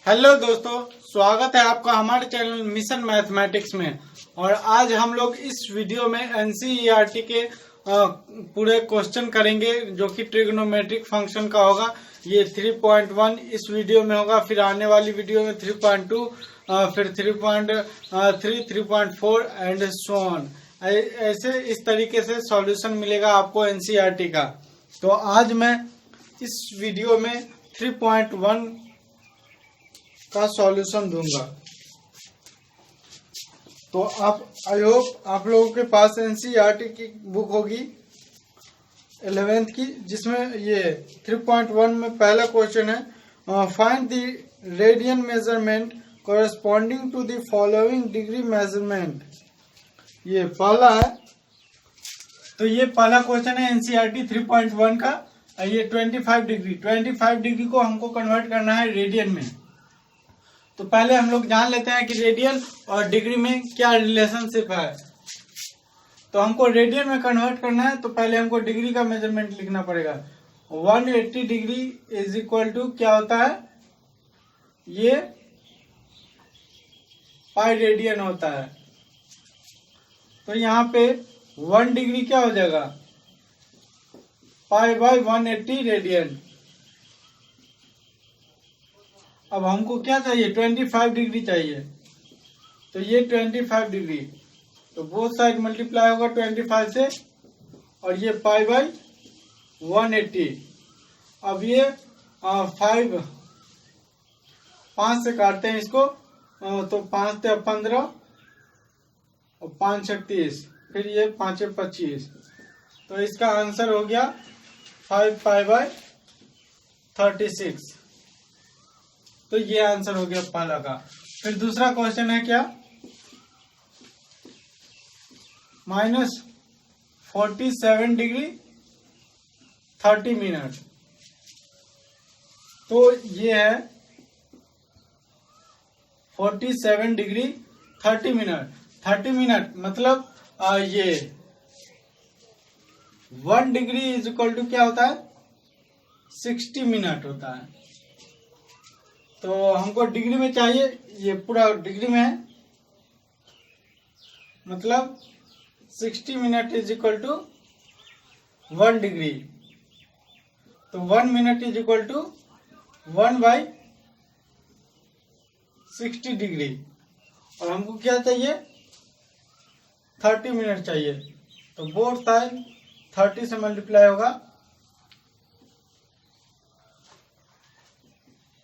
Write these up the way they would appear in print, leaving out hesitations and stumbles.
Hello दोस्तों, स्वागत है आपका हमारे चैनल मिशन मैथमेटिक्स में। और आज हम लोग इस वीडियो में एनसीईआरटी के पूरे क्वेश्चन करेंगे जो कि ट्रिग्नोमेट्रिक फंक्शन का होगा। ये 3.1 इस वीडियो में होगा, फिर आने वाली वीडियो में 3.2, फिर 3.3, 3.4 एंड सो ऑन। ऐसे इस तरीके से सॉल्यूशन मिलेगा आपको एनसीईआरटी का। तो आज मैं इस वीडियो में 3.1 का सॉल्यूशन दूंगा। तो आई होप आप लोगों के पास एनसीईआरटी की बुक होगी 11th की, जिसमें ये 3.1 में पहला क्वेश्चन है, find the radian measurement corresponding to the following degree measurement. ये पहला है। तो ये पहला क्वेश्चन है एनसीईआरटी 3.1 का। ये 25 डिग्री को हमको कन्वर्ट करना है रेडियन में। तो पहले हम लोग जान लेते हैं कि रेडियन और डिग्री में क्या रिलेशनशिप है। तो हमको रेडियन में कन्वर्ट करना है तो पहले हमको डिग्री का मेजरमेंट लिखना पड़ेगा। 180 डिग्री इज इक्वल टू क्या होता है, ये पाई रेडियन होता है। तो यहाँ पे 1 डिग्री क्या हो जाएगा, पाई बाय 180 रेडियन। अब हमको क्या चाहिए, 25 डिग्री चाहिए। तो ये 25 डिग्री, तो बोथ साइड मल्टीप्लाई होगा 25 से, और ये पाई बाय 180। अब ये 5 से काटते हैं इसको, तो 5 से 15 और 5 30, फिर ये 5 25। तो इसका आंसर हो गया 5 पाई बाय 36। तो ये आंसर हो गया पहला का। फिर दूसरा क्वेश्चन है क्या, -47 डिग्री 30 मिनट। तो ये है 47 डिग्री 30 मिनट। 30 मिनट मतलब ये 1 डिग्री इज इक्वल टू क्या होता है, 60 मिनट होता है। तो हमको डिग्री में चाहिए, ये पूरा डिग्री में है, मतलब 60 minute is equal to 1 degree. तो 1 minute is equal to 1 by 60 degree. और हमको क्या चाहिए, 30 मिनट चाहिए। तो बोथ साइड 30 से मल्टीप्लाई होगा,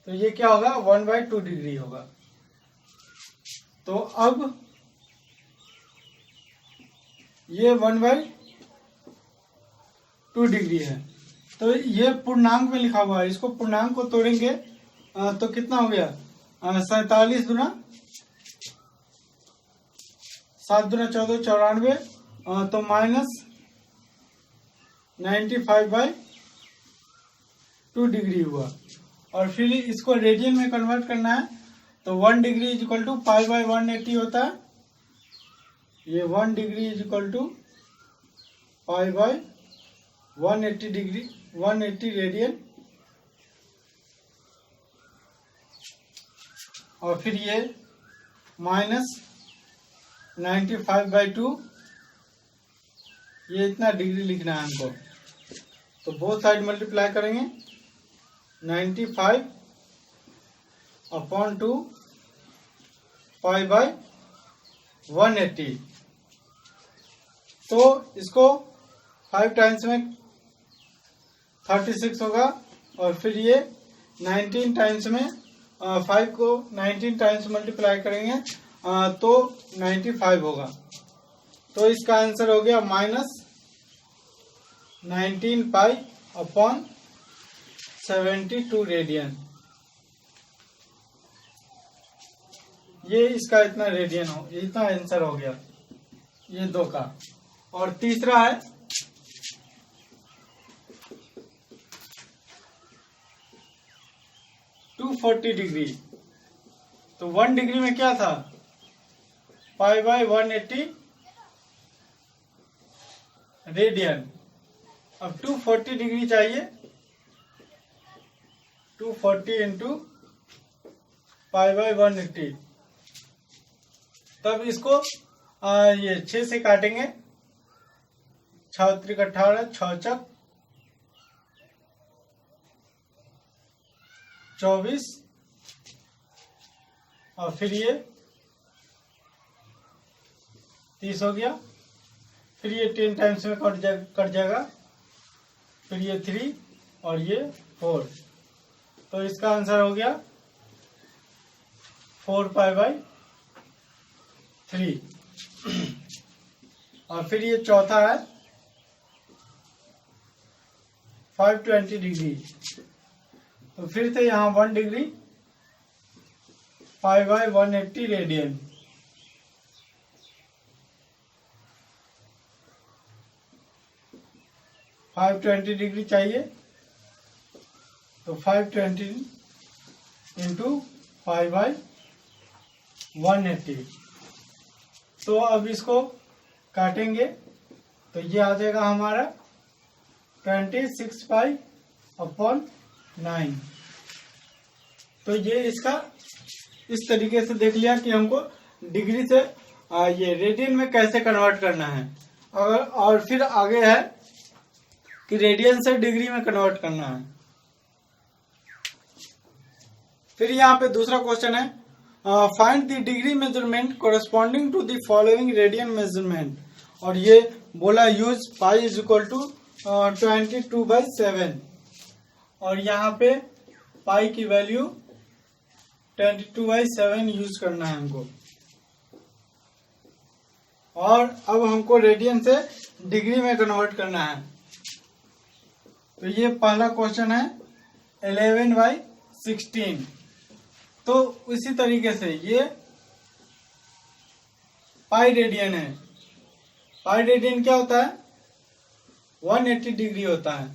तो ये क्या होगा, 1/2 डिग्री होगा। तो अब ये 1/2 डिग्री है। तो ये पूर्णांक में लिखा हुआ है, इसको पूर्णांक को तोड़ेंगे तो कितना हो गया, 47 दूना 7 दूना 14, 94, तो -95/2 डिग्री हुआ। और फिर इसको रेडियन में कन्वर्ट करना है, तो 1 degree is equal to pi by 180 होता है। ये 1 degree is equal to pi by 180 degree, 180 radian. और फिर ये -95/2, ये इतना डिग्री लिखना है हमको। तो बोथ साइड मल्टीप्लाई करेंगे, 95/2 पाई बाय 180। तो इसको 5 टाइम्स में 36 होगा, और फिर ये 19 टाइम्स में 5 को 19 टाइम्स मल्टीप्लाई करेंगे तो 95 होगा। तो इसका आंसर हो गया -19 पाई अपॉन 72 रेडियन। ये इसका इतना रेडियन हो, इतना आंसर हो गया ये 2 का। और तीसरा है 240 डिग्री। तो 1 डिग्री में क्या था, पाई बाय 180 रेडियन। अब 240 डिग्री चाहिए, 240 इंटू π/180। तब इसको ये 6 से काटेंगे, 6 त्रिक 18, 6 चक 24, और फिर ये 30 हो गया। फिर ये 10 टाइम्स में कट जाएगा, फिर ये 3 और ये 4। तो इसका आंसर हो गया 4π/3। और फिर ये चौथा है 520 डिग्री। तो फिर से यहाँ 1 डिग्री, 5/180 रेडियन। फाइव 20 डिग्री चाहिए, तो 520 इंटू 5/180। तो अब इसको काटेंगे, तो ये आ जाएगा हमारा 26π/9। तो ये इसका इस तरीके से देख लिया कि हमको डिग्री से ये रेडियन में कैसे कन्वर्ट करना है। और फिर आगे है कि रेडियन से डिग्री में कन्वर्ट करना है। फिर यहाँ पे दूसरा क्वेश्चन है, find the degree measurement corresponding to the following radian measurement. और ये बोला use pi is equal to 22/7। और यहाँ पे पाई की वैल्यू 22/7 यूज करना है हमको। और अब हमको रेडियन से डिग्री में कन्वर्ट करना है। तो ये पहला क्वेश्चन है 11/16। तो इसी तरीके से ये पाई रेडियन है। पाई रेडियन क्या होता है? 180 डिग्री होता है।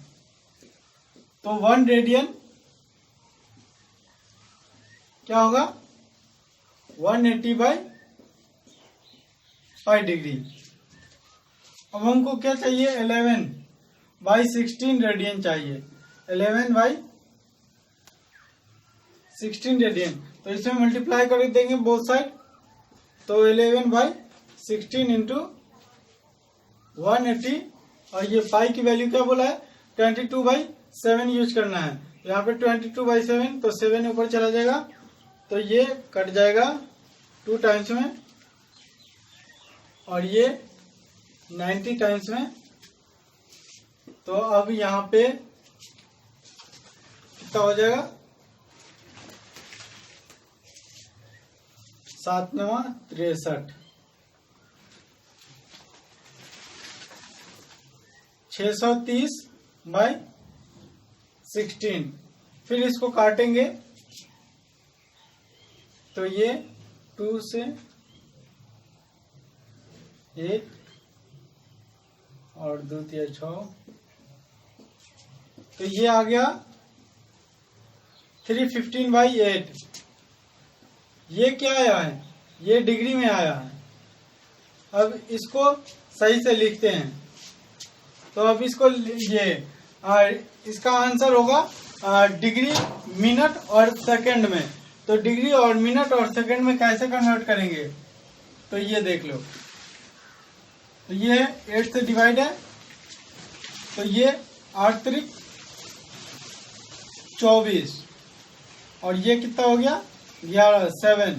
तो 1 रेडियन क्या होगा? 180/पाई डिग्री। अब हमको क्या चाहिए? 11/16 रेडियन चाहिए। 11/16 रेडियन। तो इसमें मल्टीप्लाई कर देंगे बोथ साइड। तो 11/16 इंटू 180। और ये पाई की वैल्यू क्या बोला है? 22/7 यूज करना है। यहाँ पे 22/7, तो 7 ऊपर चला जाएगा, तो ये कट जाएगा 2 टाइम्स में, और ये 90 टाइम्स में। तो अब यहाँ पे कितना हो जाएगा? 7 9 63, 630/16। फिर इसको काटेंगे, तो ये 2 से 8 और 2 3 6, तो ये आ गया 315/8। ये क्या आया है? ये डिग्री में आया है। अब इसको सही से लिखते हैं। तो अब इसको इसका आंसर होगा डिग्री मिनट और सेकंड में। तो डिग्री और मिनट और सेकंड में कैसे कन्वर्ट करेंगे? तो ये देख लो। तो ये 8 से डिवाइड है, तो ये 8 त्रिक 24, और ये कितना हो गया? 11 7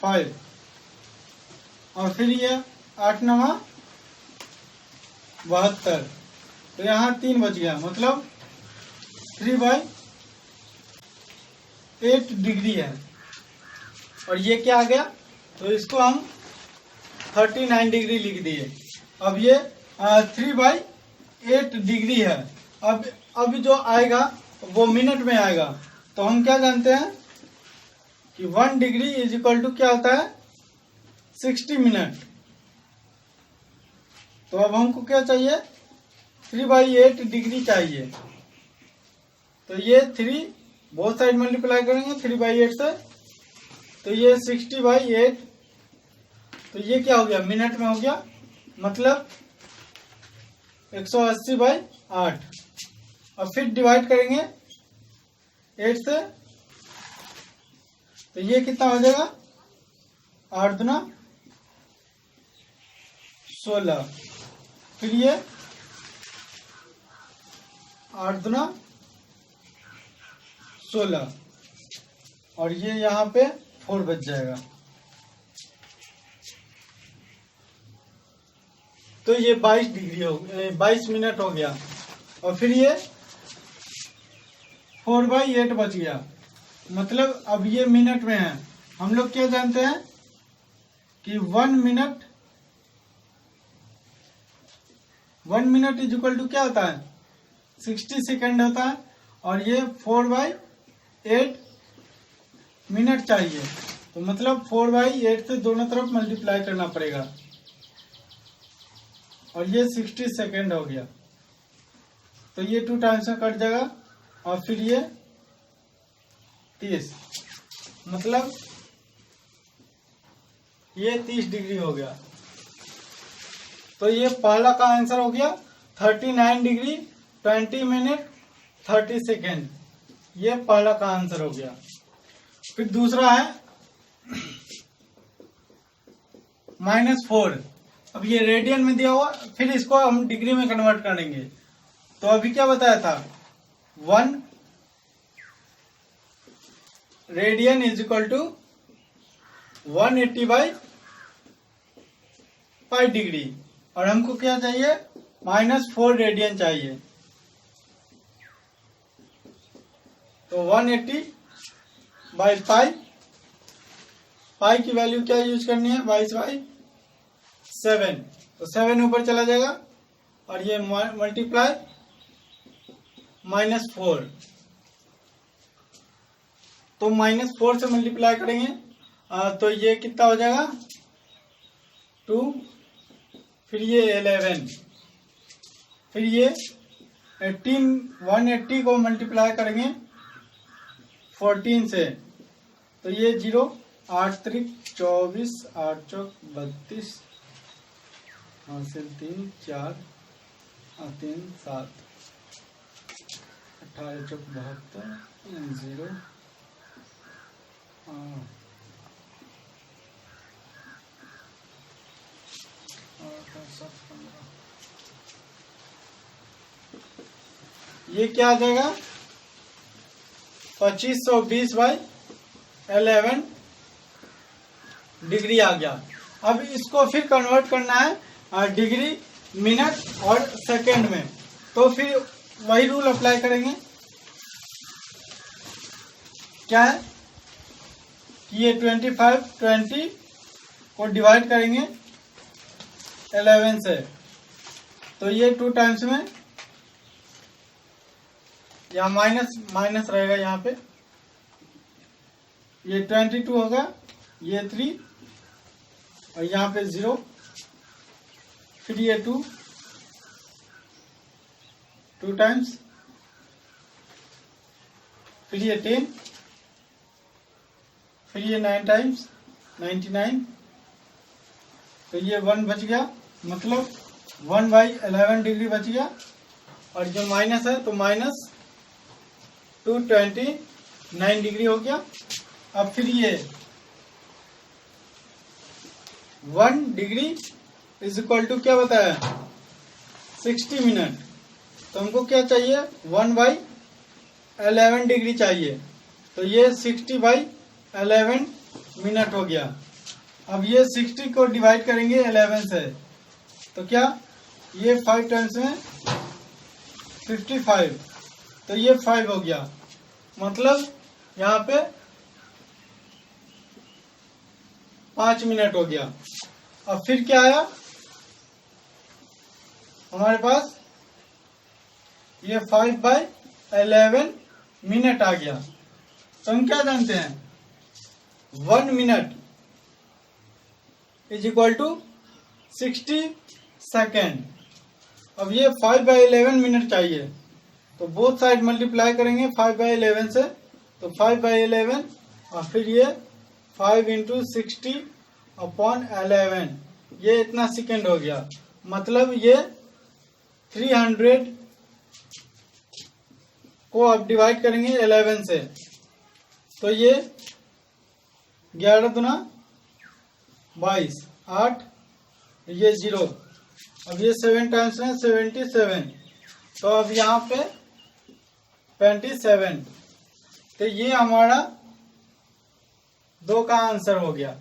5, और फिर ये 8 9 72। तो यहाँ 3 बच गया, मतलब 3/8 डिग्री है। और ये क्या आ गया? तो इसको हम 39 डिग्री लिख दिए। अब ये 3/8 डिग्री है। अब जो आएगा वो मिनट में आएगा। तो हम क्या जानते हैं कि 1 डिग्री इज इक्वल टू क्या होता है? 60 मिनट। तो अब हमको क्या चाहिए? 3/8 डिग्री चाहिए। तो ये 3 बोथ साइड मल्टीप्लाई करेंगे 3/8 से, तो ये 60/8। तो ये क्या हो गया? मिनट में हो गया, मतलब 180/8। और फिर डिवाइड करेंगे 8 से, तो ये कितना हो जाएगा, 8 दूना 16, फिर ये 8 दूना 16 और ये यहाँ पे 4 बच जाएगा। तो ये 22 डिग्री हो 22 मिनट हो गया। और फिर ये 4/8 बच गया, मतलब अब ये मिनट में है। हम लोग क्या जानते हैं कि 1 मिनट इज इक्वल टू क्या होता है, 60 सेकेंड होता है। और ये 4/8 मिनट चाहिए, तो मतलब 4/8 से दोनों तरफ मल्टीप्लाई करना पड़ेगा और ये 60 सेकेंड हो गया। तो ये 2 टाइम्स में कट जाएगा और फिर ये 30, मतलब ये 30 डिग्री हो गया। तो ये पहला का आंसर हो गया 39 डिग्री 20 मिनट 30 सेकेंड, ये पहला का आंसर हो गया। फिर दूसरा है -4। अब ये रेडियन में दिया हुआ, फिर इसको हम डिग्री में कन्वर्ट करेंगे। तो अभी क्या बताया था, 1 radian is equal to 180/5 degree, और हमको क्या चाहिए, -4 रेडियन चाहिए। तो 180/5, पाई की वैल्यू क्या यूज करनी है, 22/7, तो 7 ऊपर चला जाएगा और ये मल्टीप्लाई -4, तो -4 से मल्टीप्लाई करेंगे तो ये कितना हो जाएगा 2, फिर ये 11, फिर ये 180 को मल्टीप्लाई करेंगे 14 से, तो ये 0, 8 त्रिक 24, 8 चौक 32, 3 4 3 7, 18 चौक 72, 0 ये क्या आ जाएगा 2520/11 डिग्री आ गया। अब इसको फिर कन्वर्ट करना है डिग्री, मिनट और सेकंड में, तो फिर वही रूल अप्लाई करेंगे। क्या है कि ये 20 को डिवाइड करेंगे 11 से, तो ये 2 टाइम्स में, यहाँ माइनस रहेगा, यहाँ पे ये 22 होगा, ये 3 और यहाँ पे 0, फिर ये 2 टाइम्स, फिर ये 10, फिर ये 9 टाइम्स 99, तो ये 1 बच गया, मतलब 1/11 डिग्री बच गया। और जो माइनस है तो -229 डिग्री हो गया। अब फिर ये 1 डिग्री इज इक्वल टू क्या बताया 60 मिनट, तो हमको क्या चाहिए 1/11 डिग्री चाहिए, तो ये 60/11 मिनट हो गया। अब ये 60 को डिवाइड करेंगे 11 से, तो क्या ये 5 टाइम्स में 55, तो ये 5 हो गया, मतलब यहाँ पे 5 मिनट हो गया। अब फिर क्या आया हमारे पास, ये 5/11 मिनट आ गया। तो हम क्या जानते हैं 1 minute is equal to 60 second. अब ये 5/11 मिनट चाहिए, तो बोथ साइड मल्टीप्लाई करेंगे 5/11 से, तो 5/11 और फिर ये 5 × 60/11, ये इतना सेकेंड हो गया, मतलब ये 300 को अब डिवाइड करेंगे 11 से, तो ये 11 दूना 22, 8, ये 0, अब ये 7 टाइम्स है 77, तो अब यहाँ पे 27, तो ये हमारा 2 का आंसर हो गया।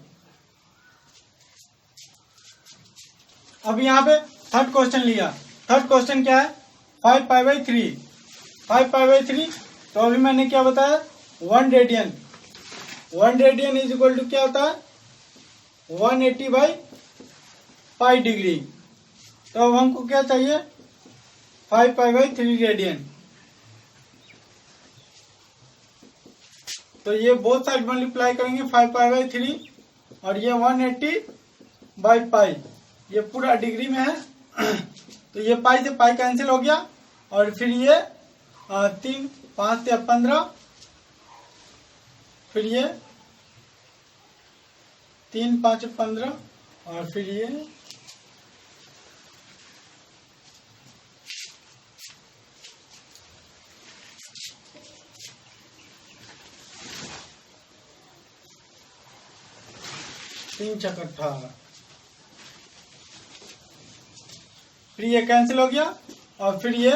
अब यहाँ पे थर्ड क्वेश्चन लिया। थर्ड क्वेश्चन क्या है? 5π/3, 5π/3, तो अभी मैंने क्या बताया? 1 radian, 1 radian is equal to क्या होता है? 180/π डिग्री। तो अब हमको क्या चाहिए? 5π/3 रेडियन। तो ये बोथ साइड मल्टीप्लाई करेंगे 5π/3 और ये 180/π, ये पूरा डिग्री में है तो ये पाई से पाई कैंसिल हो गया और फिर ये 3, 5 या 15, फिर ये 3, 5, 15 और फिर ये 3 × 18, फिर ये कैंसिल हो गया और फिर ये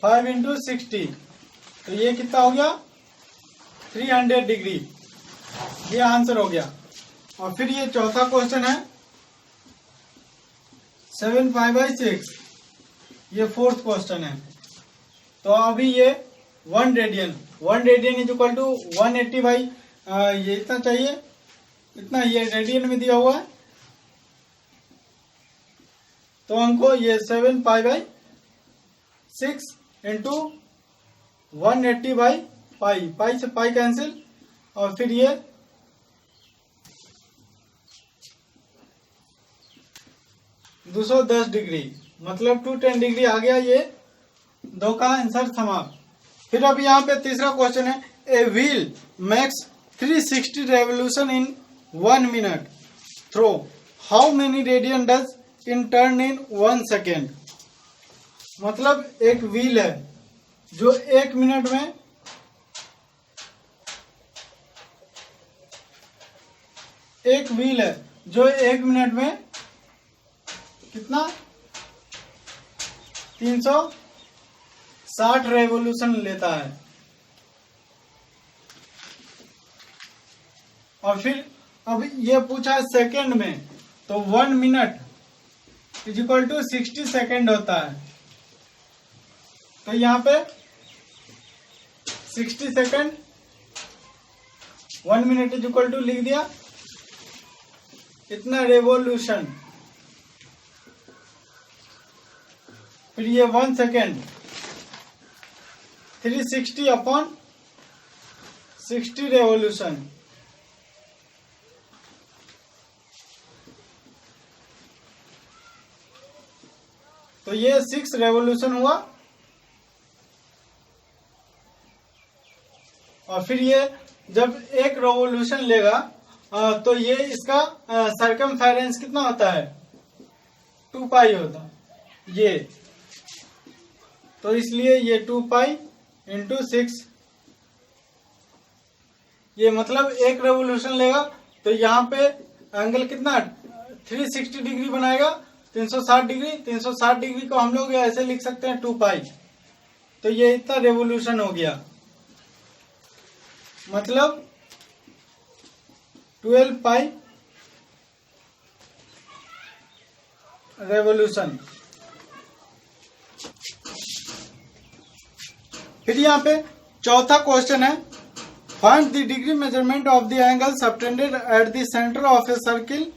5 × 60, तो ये कितना हो गया? 300 डिग्री, ये आंसर हो गया। और फिर ये चौथा क्वेश्चन है 7π/6, ये फोर्थ क्वेश्चन है। तो अभी ये 1 radian, 1 radian is equal to 180 ये इतना चाहिए, इतना ये रेडियन में दिया हुआ है, तो हमको ये 7π/6 इंटू 180/π, पाई से पाई कैंसिल और फिर ये 210 डिग्री, मतलब 210 डिग्री आ गया। ये 2 का आंसर समाप्त। फिर अब यहाँ पे तीसरा क्वेश्चन है, a wheel makes 360 revolution in 1 minute throw how many radian does in turn in 1 second. मतलब एक व्हील है जो 1 मिनट में कितना 360 रेवोल्यूशन लेता है। और फिर अब ये पूछा है सेकेंड में, तो 1 minute is equal to 60 second होता है। तो यहाँ पे 60 second 1 minute is equal to लिख दिया इतना रेवोल्यूशन, फिर ये 1 सेकेंड 360/60 रेवोल्यूशन, तो ये 6 रेवोल्यूशन हुआ। और फिर ये जब एक रेवोल्यूशन लेगा तो ये इसका सर्कमफेरेंस कितना होता है? 2π होता है ये, तो इसलिए ये 2π × 6, ये मतलब एक रेवोल्यूशन लेगा तो यहाँ पे एंगल कितना 360 डिग्री बनाएगा, 360 डिग्री। 360 डिग्री को हम लोग ऐसे लिख सकते हैं 2π, तो ये इतना रेवोल्यूशन हो गया, मतलब 12π रेवोल्यूशन। फिर यहाँ पे चौथा क्वेश्चन है, find the degree measurement of the angle subtended at the centre of A circle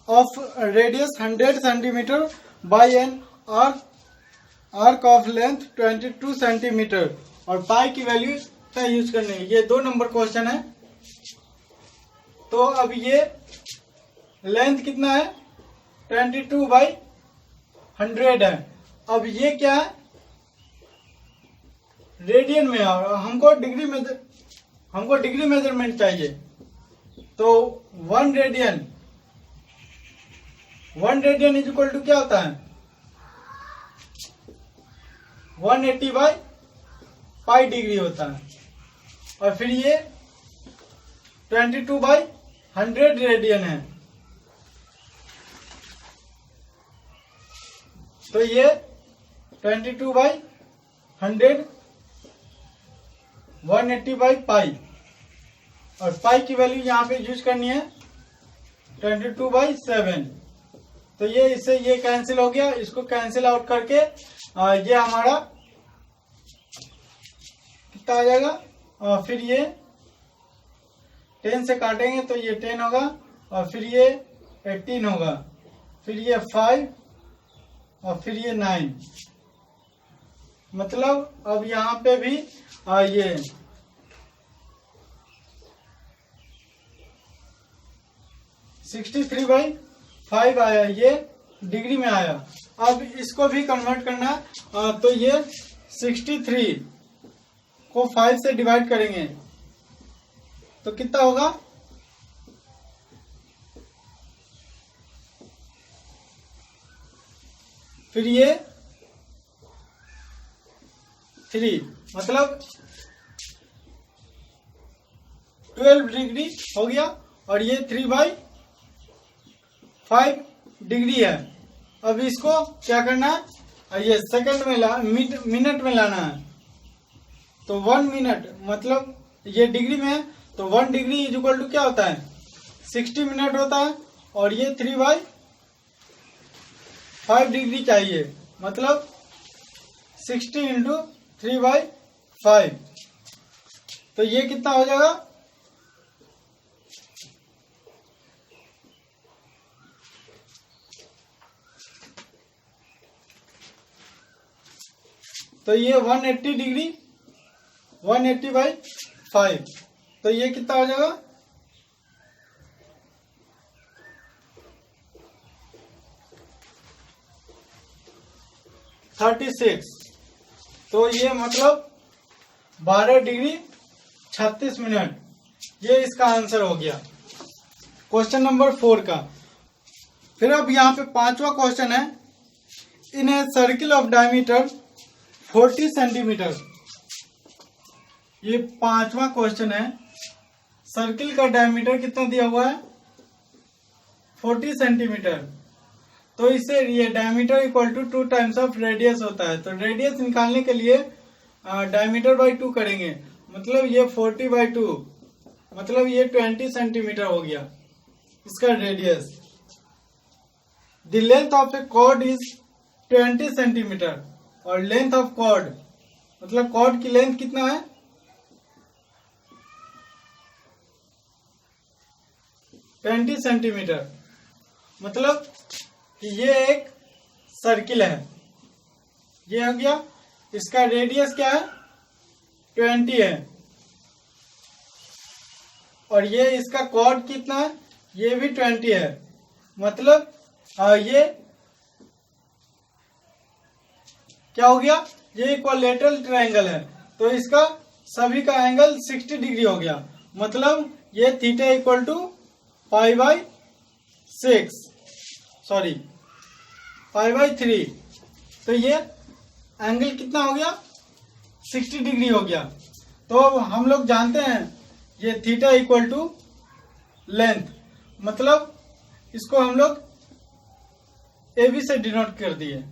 of radius 100 centimetre bye an arc of length 22 centimetre, और पाई की वैल्यू क्या यूज करनी है। ये 2 नंबर क्वेश्चन है। तो अब ये लेंथ कितना है 22/100 है। अब ये क्या है रेडियन में, और हमको डिग्री मेजरमेंट चाहिए। तो 1 रेडियन इज इक्वल टू क्या होता है 180/π डिग्री होता है। और फिर ये 22/100 रेडियन है। तो ये 22/100 180/पाई, और पाई की वैल्यू यहाँ पे यूज करनी है 22/7। तो ये इससे ये कैंसिल हो गया, इसको कैंसिल आउट करके ये हमारा कितना आ जाएगा, फिर ये 10 से काटेंगे तो ये 10 होगा, और फिर ये 18 होगा, फिर ये 5 और फिर ये 9। मतलब अब यहाँ पे भी ये 63/5 आया, ये डिग्री में आया। अब इसको भी कन्वर्ट करना, तो ये 63 को 5 से डिवाइड करेंगे तो कितना होगा, फिर ये 3, मतलब 12 डिग्री हो गया, और ये 3/5 डिग्री है। अब इसको क्या करना है, ये सेकंड में मिनट में लाना है। तो 1 मिनट, मतलब ये डिग्री में है तो 1 डिग्री इज इक्वल टू क्या होता है, 60 मिनट होता है, और ये 3/5 डिग्री चाहिए, मतलब 60 इंटू 3/5। तो ये कितना हो जाएगा, तो ये 180 डिग्री 180/5। तो ये कितना हो जाएगा, 36। तो ये मतलब 12 डिग्री 36 मिनट, ये इसका आंसर हो गया क्वेश्चन नंबर 4 का। फिर अब यहाँ पे 5वां क्वेश्चन है, in a circle of diameter 40 centimetre. ये 5वां क्वेश्चन है, सर्किल का डायमीटर कितना दिया हुआ है, 40 सेंटीमीटर। तो इसे ये diameter equal to 2 times of radius होता है। तो रेडियस निकालने के लिए डायमीटर बाई 2 करेंगे, मतलब ये 40/2, मतलब ये 20 सेंटीमीटर हो गया इसका radius. The length of a chord is 20 centimetre, और लेंथ ऑफ कॉर्ड, मतलब कॉर्ड की लेंथ कितना है, 20 सेंटीमीटर। मतलब कि ये एक सर्किल है, ये हो गया, इसका रेडियस क्या है, 20 है, और ये इसका कॉर्ड कितना है, ये भी 20 है। मतलब ये क्या हो गया, ये इक्विलैटरल ट्रायंगल है, तो इसका सभी का एंगल 60 डिग्री हो गया। मतलब ये थीटा इक्वल टू π/6, सॉरी π/3। तो ये एंगल कितना हो गया, 60 डिग्री हो गया। तो हम लोग जानते हैं ये थीटा इक्वल टू लेंथ, मतलब इसको हम लोग AB से डिनोट कर दिए।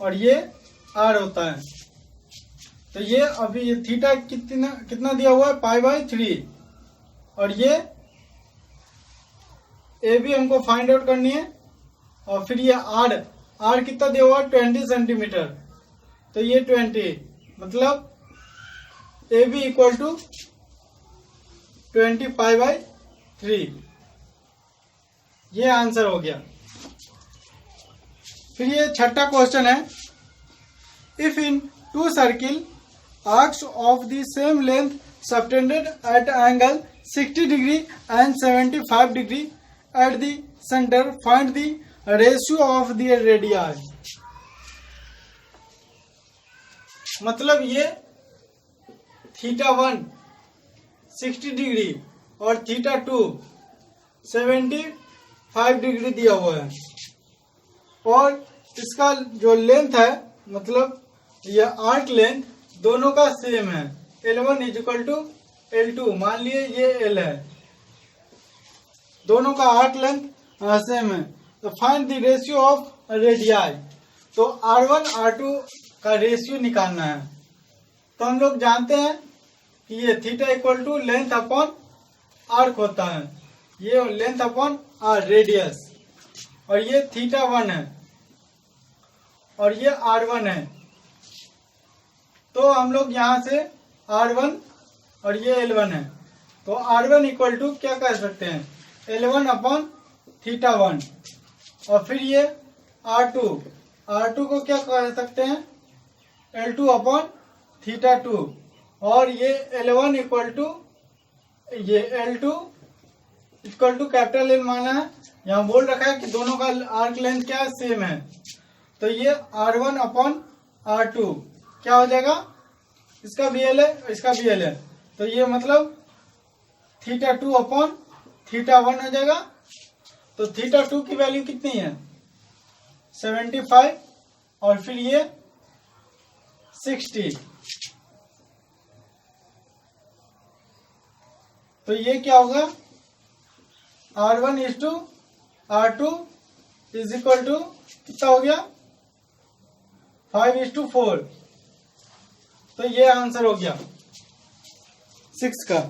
और ये R होता है। तो ये अभी ये थीटा कितना दिया हुआ है, π/3, और ये AB हमको फाइंड आउट करनी है। और फिर ये R कितना दिया हुआ है, 20 सेंटीमीटर। तो ये 20, मतलब AB इक्वल टू 20 π/3, ये आंसर हो गया। फिर ये 6ठा क्वेश्चन है, if in 2 circle arcs of the same length subtended at angle 60 degree and 75 degree at the centre, find the ratio of the radii. मतलब ये θ1 60 डिग्री और θ2 75 डिग्री दिया हुआ है, और इसका जो लेंथ है, मतलब ये आर्क लेंथ दोनों का सेम है। L1 is equal to L2, मान लिए ये L है, दोनों का आर्क लेंथ सेम है। तो find the ratio of radii, तो R1 R2 का रेशियो निकालना है। तो हम लोग जानते हैं कि ये theta equal to length upon arc होता है, ये लेंथ अपॉन आर रेडियस, और ये थीटा 1 है और ये R1 है। तो हम लोग यहाँ से R1 और ये L1 है, तो R1 इक्वल टू क्या कह सकते हैं, L1 अपॉन थीटा 1, और फिर ये R2 को क्या कह सकते हैं, L2 अपॉन थीटा 2, और ये L1 इक्वल टू ये L2 equal to capital L माना है, यहाँ बोल रखा है कि दोनों का आर्क लेंथ क्या है, सेम है। तो ये R1 अपॉन R2 क्या हो जाएगा, इसका भी L है इसका भी L है, तो ये मतलब थीटा 2 अपॉन थीटा 1 हो जाएगा। तो थीटा 2 की वैल्यू कितनी है, 75, और फिर ये 60। तो ये क्या होगा, R1 is to R2 is equal to कितना हो गया, 5:4। तो ये आंसर हो गया 6 का।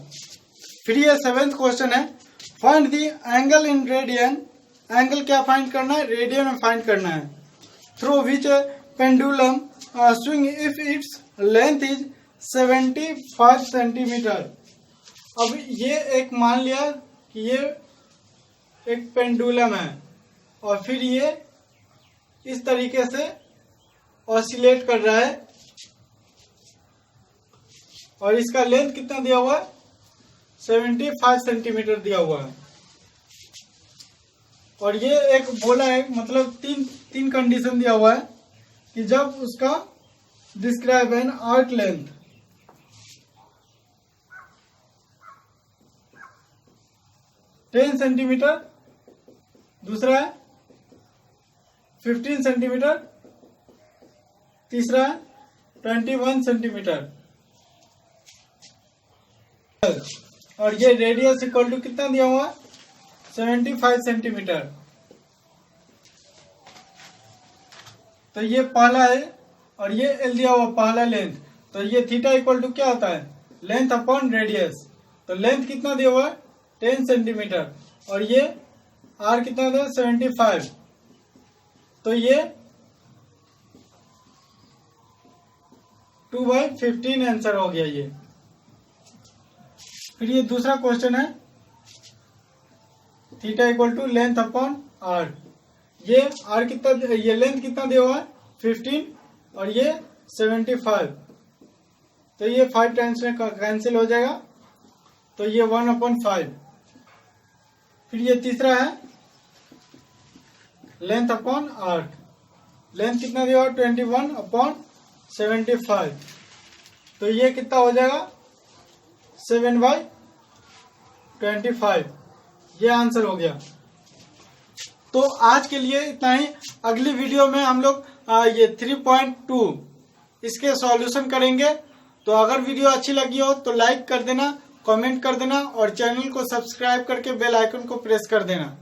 फिर ये 7th क्वेश्चन है, find the angle in radian, angle क्या फाइंड करना है, रेडियन में फाइंड करना है। Through which pendulum swing if its length is 75 centimetre. अब ये एक मान लिया कि ये एक पेंडुलम है, और फिर ये इस तरीके से ऑसिलेट कर रहा है, और इसका लेंथ कितना दिया हुआ है, 75 सेंटीमीटर दिया हुआ है। और ये एक बोला है, मतलब तीन कंडीशन दिया हुआ है कि जब उसका describe an arc length, ten centimetre, दूसरा है 15 सेंटीमीटर, तीसरा है 21 सेंटीमीटर, और ये रेडियस इक्वल टू कितना दिया हुआ, 75 सेंटीमीटर। तो ये पहला है, और ये एल दिया हुआ पहला लेंथ। तो ये थीटा इक्वल टू क्या होता है, लेंथ अपॉन रेडियस। तो लेंथ कितना दिया हुआ है, 10 सेंटीमीटर, और ये आर कितना था, 75। तो ये 2/15 आंसर हो गया ये। फिर ये दूसरा क्वेश्चन है, theta equal to length upon R. ये आर कितना, ये लेंथ कितना दिया हुआ है, 15, और ये 75। तो ये 5 टाइम्स में कैंसिल हो जाएगा, तो ये 1/5। फिर ये तीसरा है लेंथ अपॉन आर्क, लेंथ कितना दिया हुआ, 21/75। तो ये कितना हो जाएगा, 7/25। ये आंसर हो गया। तो आज के लिए इतना ही। अगली वीडियो में हम लोग ये 3.2 इसके सॉल्यूशन करेंगे। तो अगर वीडियो अच्छी लगी हो तो लाइक कर देना, कमेंट कर देना, और चैनल को सब्सक्राइब करके बेल आइकन को प्रेस कर देना।